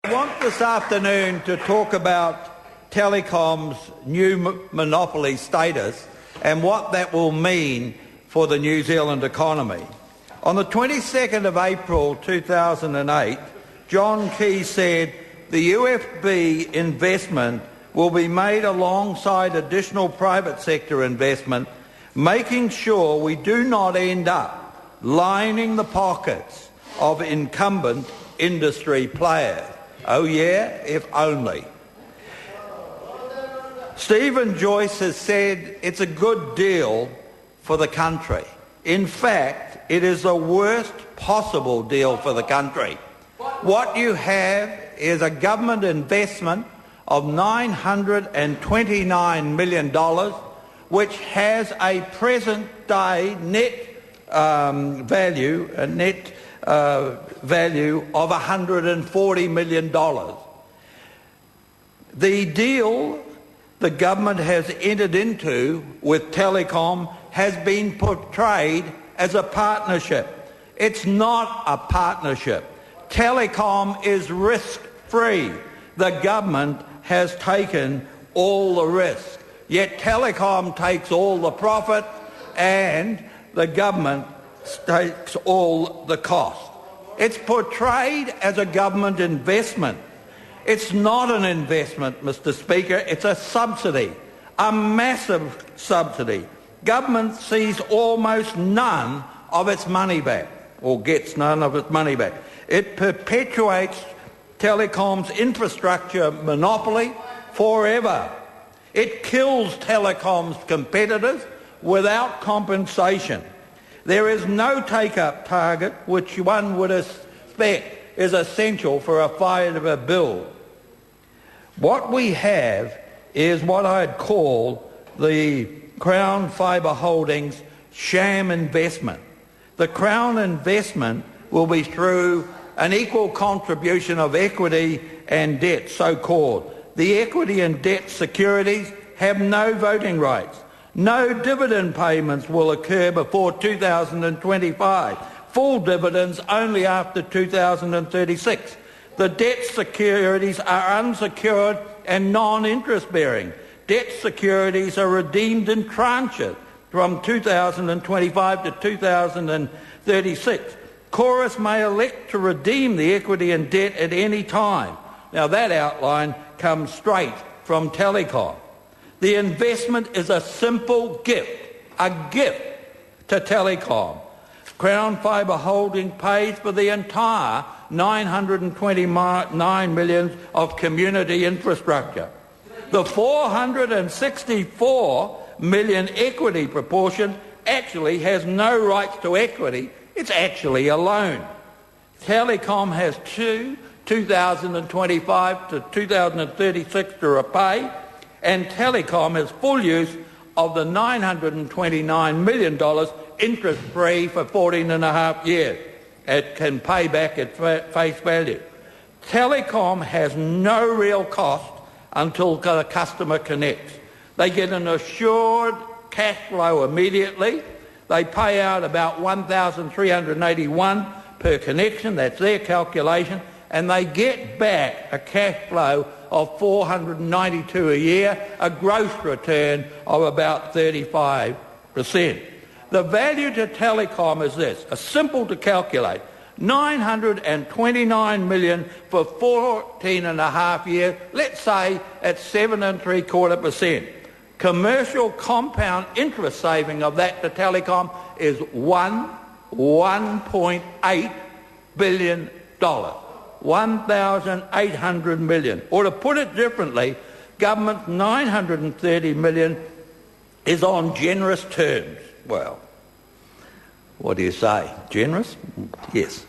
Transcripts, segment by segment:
I want this afternoon to talk about Telecom's new monopoly status and what that will mean for the New Zealand economy. On the 22nd of April 2008, John Key said the UFB investment will be made alongside additional private sector investment, making sure we do not end up lining the pockets of incumbent industry players. Oh yeah, if only. Stephen Joyce has said it's a good deal for the country. In fact, it is the worst possible deal for the country. What you have is a government investment of $929 million, which has a present-day net value of $140 million. The deal the government has entered into with Telecom has been portrayed as a partnership. It's not a partnership. Telecom is risk-free. The government has taken all the risk. Yet Telecom takes all the profit and the government takes all the cost. It's portrayed as a government investment. It's not an investment, Mr. Speaker. It's a subsidy, a massive subsidy. Government sees almost none of its money back, or gets none of its money back. It perpetuates Telecom's infrastructure monopoly forever. It kills Telecom's competitors without compensation. There is no take-up target, which one would expect is essential for a fibre bill. What we have is what I'd call the Crown Fibre Holdings sham investment. The Crown investment will be through an equal contribution of equity and debt, so-called. The equity and debt securities have no voting rights. No dividend payments will occur before 2025. Full dividends only after 2036. The debt securities are unsecured and non-interest bearing. Debt securities are redeemed in tranches from 2025 to 2036. Chorus may elect to redeem the equity and debt at any time. Now that outline comes straight from Telecom. The investment is a simple gift to Telecom. Crown Fibre Holding pays for the entire $929 million of community infrastructure. The $464 million equity proportion actually has no rights to equity. It's actually a loan. Telecom has 2025 to 2036 to repay, and Telecom has full use of the $929 million interest-free for 14 and a half years. It can pay back at face value. Telecom has no real cost until the customer connects. They get an assured cash flow immediately. They pay out about $1,381 per connection, that's their calculation, and they get back a cash flow of $492 a year, a gross return of about 35%. The value to Telecom is this, a simple to calculate, $929 million for 14 and a half years, let's say at 7.75%. Commercial compound interest saving of that to Telecom is $1.8 billion. 1,800 million. Or to put it differently, government's $930 million is on generous terms. Well, what do you say? Generous? Yes.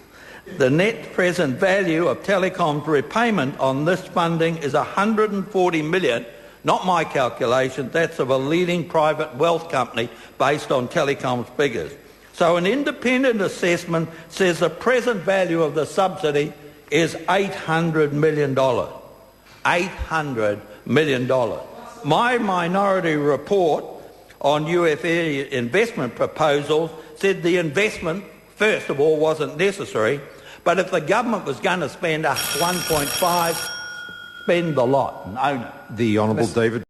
The net present value of Telecom's repayment on this funding is $140 million. Not my calculation, that's of a leading private wealth company based on Telecom's figures. So an independent assessment says the present value of the subsidy is $800 million. $800 million. My minority report on UFE investment proposals said the investment, first of all, wasn't necessary, But if the government was going to spend 1.5, spend the lot and own it. The Honourable David